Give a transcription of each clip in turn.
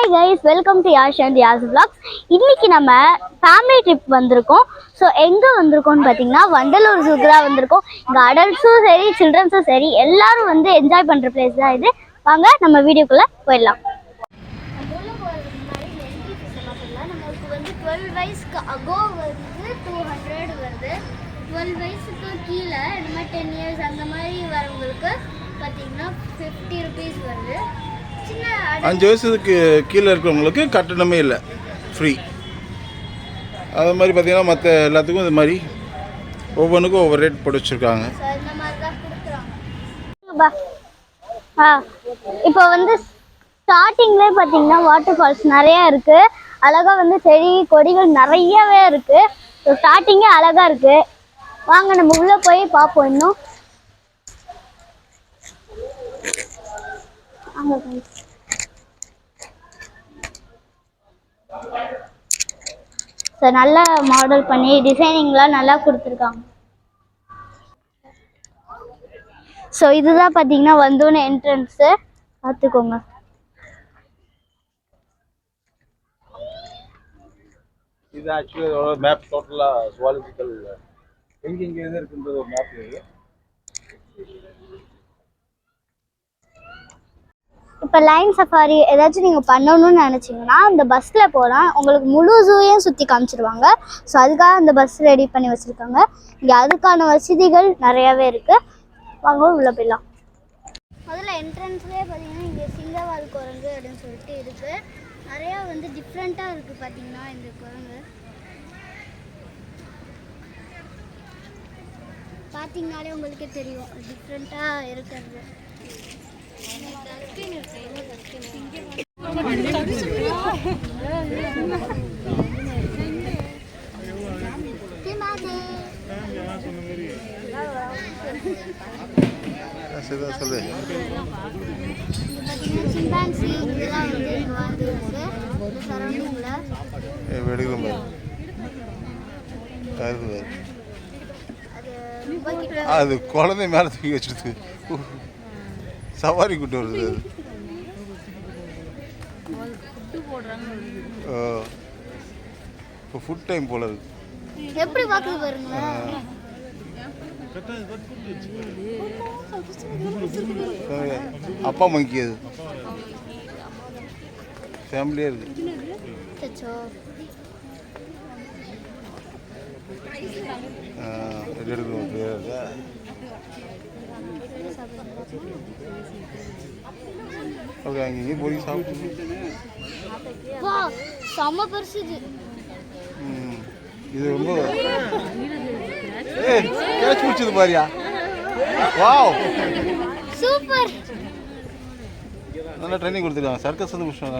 Hi guys, welcome to Yash and Yas vlogs. இன்னைக்கு நம்ம family trip வந்திருக்கோம். ஸோ எங்கே வந்திருக்கோம்னு பார்த்தீங்கன்னா வண்டலூர் ஜூக்கு தான் வந்திருக்கோம். இங்கே அடல்ட்ஸும் சரி சில்ட்ரன்ஸும் சரி எல்லாரும் வந்து என்ஜாய் பண்ணுற பிளேஸ் தான் இது. வாங்க நம்ம வீடியோக்குள்ளே போயிடலாம். நம்மளுக்கு வந்து 12 வயசுக்கு அகோ வந்து 200 வருது. 12 வயசுக்கு கீழே இந்த மாதிரி 10 இயர்ஸ் அந்த மாதிரி வரவங்களுக்கு பார்த்தீங்கன்னா 50 rupees வருது. 5 வயசுக்கு கீழே இருக்கிறவங்களுக்கு கட்டணமே இல்லை, ஃப்ரீ. அது மாதிரி பார்த்தீங்கன்னா மற்ற எல்லாத்துக்கும் இது மாதிரி ஒவ்வொன்றுக்கும் ஒவ்வொரு ரேட் போட்டு வச்சுருக்காங்க. இப்போ வந்து ஸ்டார்டிங்லேயே பார்த்தீங்கன்னா வாட்டர் ஃபால்ஸ் நிறையா இருக்குது. அழகாக வந்து செடி கொடிகள் நிறையவே இருக்குது. ஸோ ஸ்டார்டிங்கே அழகாக இருக்குது. வாங்க நம்ம உள்ளே போய் பார்ப்போம். இன்னும் ஸோ நல்லா மாடல் பண்ணி டிசைனிங்லாம் நல்லா கொடுத்துருக்காங்க. ஸோ இதுதான் பார்த்தீங்கன்னா வந்தோன்னு என்ட்ரன்ஸு பார்த்துக்கோங்க. இது ஆக்சுவலி இதோட மேப் டோட்டலாக ஜுவாலஜிக்கல் எங்கெங்கே எது இருக்குன்றது ஒரு மேப் இது. இப்போ லைன் சஃபாரி ஏதாச்சும் நீங்கள் பண்ணணும்னு நினச்சிங்கன்னா அந்த பஸ்ஸில் போகலாம். உங்களுக்கு முழு ஜூவையும் சுற்றி காமிச்சிடுவாங்க. ஸோ அதுக்காக அந்த பஸ் ரெடி பண்ணி வச்சுருக்காங்க. இங்கே அதுக்கான வசதிகள் நிறையாவே இருக்குது. வாங்க உள்ளே போயிடலாம். முதல்ல என்ட்ரன்ஸ்லேயே பார்த்தீங்கன்னா இங்கே சிங்கவால் குரங்கு அப்படின்னு சொல்லிட்டு இருக்குது. நிறையா வந்து டிஃப்ரெண்ட்டாக இருக்குது. பார்த்தீங்கன்னா இந்த குரங்கு பார்த்தீங்கனாலே உங்களுக்கே தெரியும் டிஃப்ரெண்ட்டாக இருக்கிறது. சிம்பான்சி இதெல்லாம் வந்து இங்கே வந்துருக்கு சரௌண்டிங்கில். அது குழந்தை மேலே தூக்கி வச்சுருக்கு, சவாரி கூட்டு வருது. இப்போ ஃபுட் டைம் போல இருக்கு. எப்படி பார்க்குது பாருங்க. அப்பா மங்கி அது ஃபேமிலியாக இருக்கு. எடுக்கணும் இருக்கா. ஓகே, அங்கேயும் போய் சாப்பிட்டு செம்ம பெருசு இது. இது ரொம்ப கேட்ச் பிடிச்சது பாரியா. Wow, super. நல்லா ட்ரைனிங் கொடுத்துருக்காங்க. சர்க்கஸ் வந்து முடிச்சாங்க.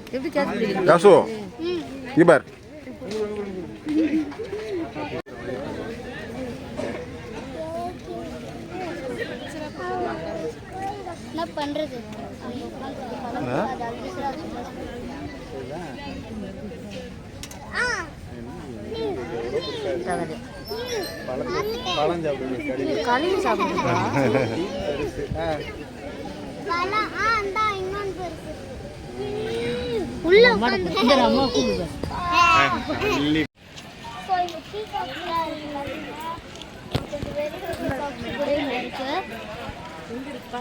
எடுத்து யாசோ இபார் என்ன பண்றது.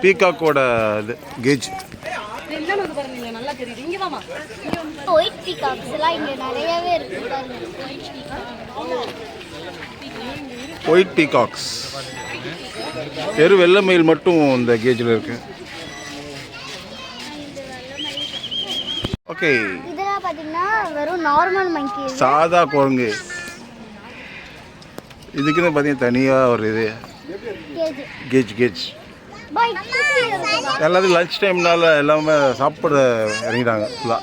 பீகாக்கோட இது கேஜ். ஒயிட் பீகாக்ஸ் எல்லாம் இங்க நிறையவே இருக்கு பாருங்க. ஒயிட் பீகாக்ஸ் வெறும் வெள்ளை மயில் மட்டும் இந்த கேஜில் இருக்கு. ஓகே, இதெல்லாம் பாத்தீங்கன்னா வெறும் நார்மல் மங்கி, சாதா குரங்கு. இதுக்குன்னு பார்த்தீங்கன்னா தனியாக ஒரு இது கேஜ். எல்லாத்துக்கும் லன்ச் டைம்னால எல்லாமே சாப்பிட இறங்கிட்டாங்க ஃபுல்லாக.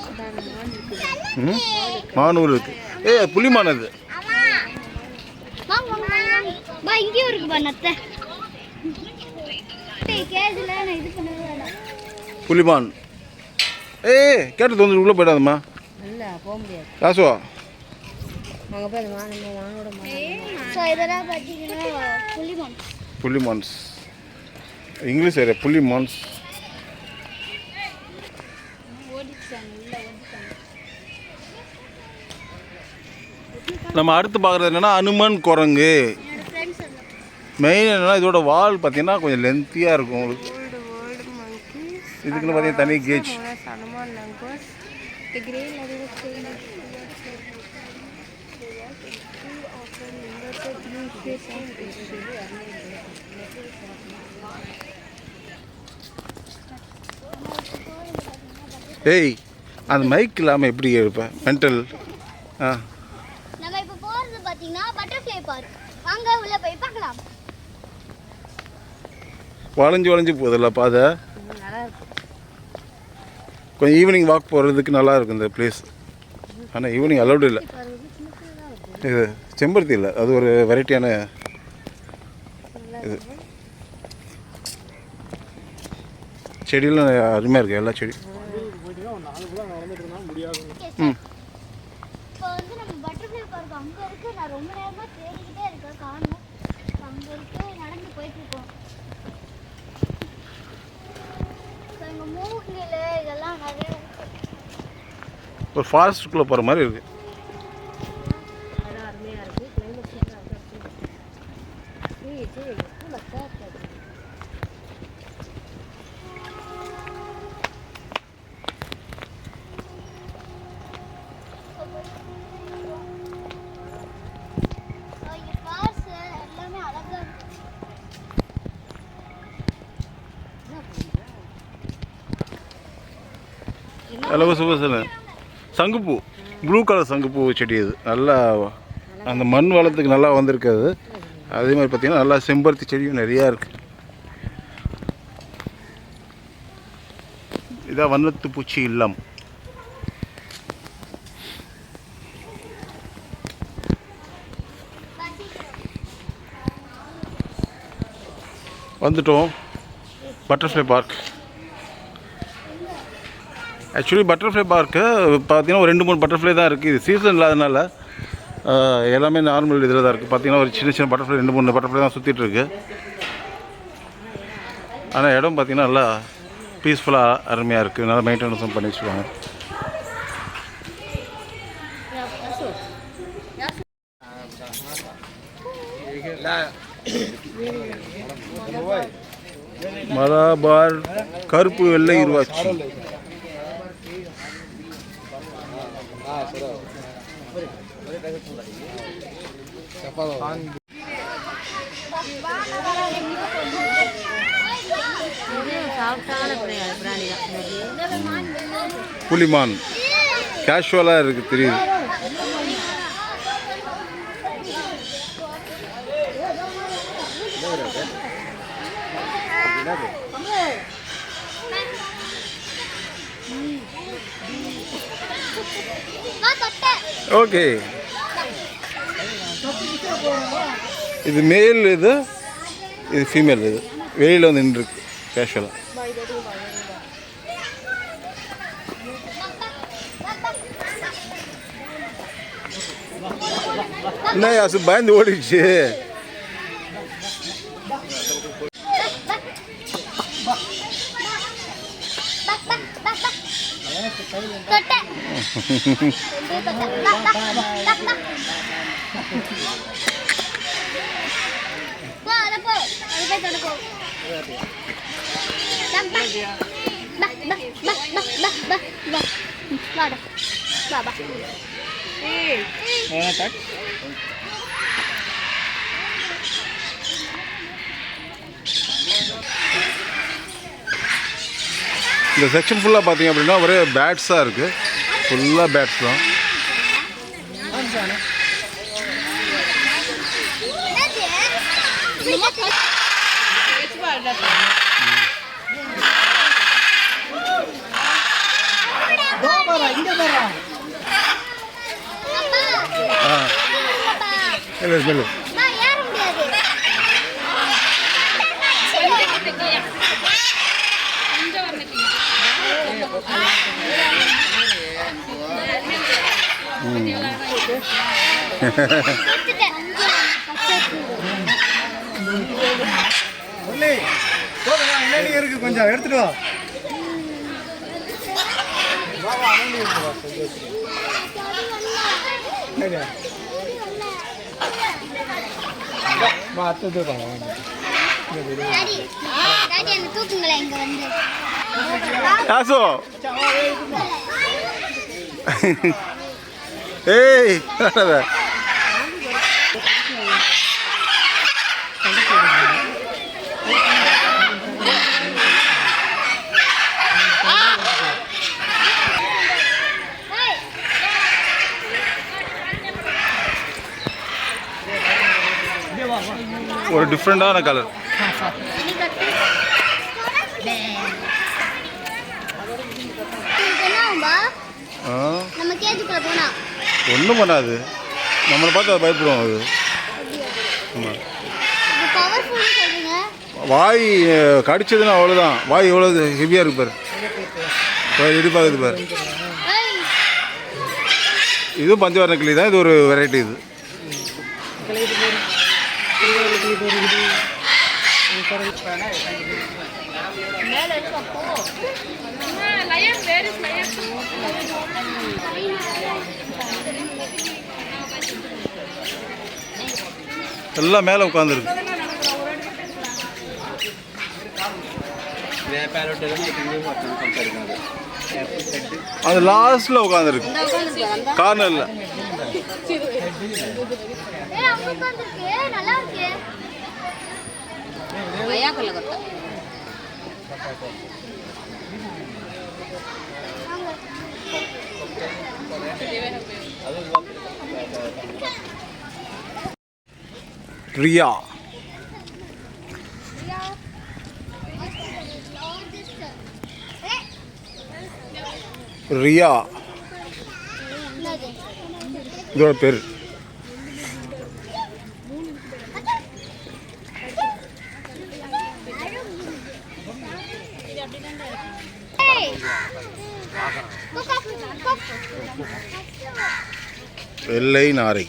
மானூர் இருக்கு. புலிமான் அது. இங்கேயும் இருக்கு பண்ணத்தை புலிமான். கேட்டு வந்து உள்ளே போயிடாதம்மா. காசுவா அங்கே போய் நம்ம வானோட ஸோ இதெல்லாம் பார்த்தீங்கன்னா புள்ளி மான்ஸ் இங்கிலீஷ் வேறு புள்ளி மான்ஸ். நம்ம அடுத்து பார்க்குறது என்னென்னா அனுமன் குரங்கு. மெயின் என்னென்னா இதோட வால் பார்த்தீங்கன்னா கொஞ்சம் லென்த்தியாக இருக்கும் உங்களுக்கு. இதுக்குன்னு பார்த்தீங்கன்னா தனி கேஜ். ஏய் அந்த மைக் இல்லாமல் எப்படி இருப்பேன் மென்டல். ஆ நம்ம இப்போ போகிறது பார்த்தீங்கன்னா பட்டர்ஃப்ளை பார்க். வாங்க உள்ள போய் பார்க்கலாம். வளைஞ்சு வளைஞ்சு போகுதுல்ல பாதை. கொஞ்சம் ஈவினிங் வாக் போகிறதுக்கு நல்லா இருக்கும் இந்த பிளேஸ். ஆனால் ஈவினிங் அலௌடு இல்லை. இது செம்பருத்தி இல்லை, அது ஒரு வெரைட்டியான இது. செடியெல்லாம் அருமையாக இருக்குது எல்லா செடி. இப்போ வந்து நம்ம பட்டர்ஃப்ளை பார்க் அங்கே இருக்குது. நான் ரொம்ப நேரமாக தேடிக்கிட்டே இருக்கேன், காணும். அங்கே இருக்கு, நடந்து போயிட்டுருக்கோம். ஸோ இங்கே மூங்கில் இதெல்லாம் நிறைய ஒரு ஃபாரஸ்ட்டுக்குள்ளே போகிற மாதிரி இருக்குது. அளவு சுபசன சங்குப்பூ, ப்ளூ கலர் சங்குப்பூ செடி. இது நல்லா அந்த மண் வளத்துக்கு நல்லா வந்திருக்காது. அதே மாதிரி பார்த்திங்கன்னா நல்லா செம்பருத்தி செடியும் நிறையா இருக்குது. இதான் வண்ணத்து பூச்சி இல்லம். வந்துட்டோம் butterfly park. Actually butterfly park பார்த்தீங்கன்னா ஒரு 2-3 பட்டர்ஃப்ளை தான் இருக்குது. இது சீசன் இல்லாதனால எல்லாமே நார்மல் இதில் தான் இருக்குது. பார்த்தீங்கன்னா ஒரு சின்ன சின்ன பட்டர்ஃப்ளை 2-3 பட்டர்ஃப்ளை தான் சுற்றிட்டுருக்கு. ஆனால் இடம் பார்த்திங்கன்னா நல்லா பீஸ்ஃபுல்லாக அருமையாக இருக்குது. நல்லா மெயின்டெனன்ஸும் பண்ணி வச்சுருவாங்க. மலபார் கருப்பு வெள்ளை இருவாச்சி. புலிமான் கேஷுவலாக இருக்குது தெரியுது. ஓகே, இது மேல், இது ஃபீமேல். இது வெளியில் வந்து நின்றுருக்கு கேஷுவலாக. என்ன யாசு பயந்து ஓடிடுச்சு. இந்த செக்ஷன் ஃபுல்லாக பார்த்தீங்க அப்படின்னா ஒரே பேட்ஸாக இருக்குது. ஃபுல்லாக பேட்ஸ் தான். இல்லை என்ன இருக்கு கொஞ்சம் எடுத்துட்டு வா யாசோ ஏய் ஒரு டிஃப்ரெண்டான கலர். ஒன்றும் பண்ணாது, நம்மளை பார்த்து அதை பயப்படுவோம். அது ஆமாம், வாய் கடிச்சதுன்னா அவ்வளோதான். வாய் எவ்வளோ ஹெவியாக இருக்கு பாரு, வாய் இடிப்பாகுது பாரு. இதுவும் பஞ்சவர்ண கிளி தான், இது ஒரு வெரைட்டி. இது எல்லாம் மேலே உட்காந்துருக்கு. அது லாஸ்ட்ல உட்காந்துருக்கு, கார்னர்ல. ரியா ரியா இதோட பேர். வெள்ளை நாரை,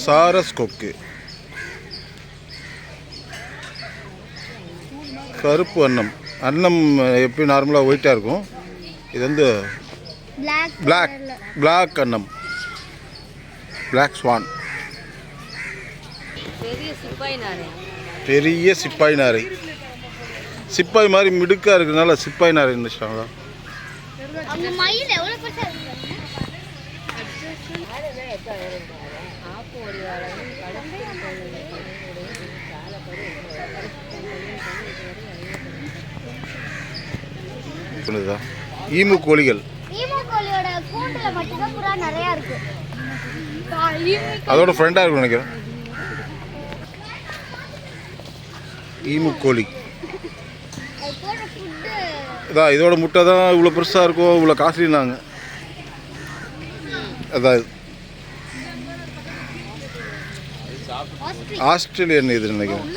சாரஸ் கொக்கு, கருப்பு அன்னம். அன்னம் எப்படி நார்மலாக ஒயிட்டாக இருக்கும், இது வந்து பிளாக் அன்னம், பிளாக் ஸ்வான். பெரிய சிப்பாய் நாரை, சிப்பாய் மாதிரி மிடுக்காக இருக்கிறதுனால சிப்பாய் நாரை இருந்துச்சாங்களா. ஈமு கோழிகள், அதோட ஃப்ரெண்டாக இருக்கும் நினைக்கிறேன். ஈமு கோழி அதான், இதோட முட்டை தான் இவ்வளோ பெருசாக இருக்கும், இவ்வளோ காஸ்ட்லினாங்க. அதான் ஆஸ்திரேலியன் இது நினைக்கிறேன்.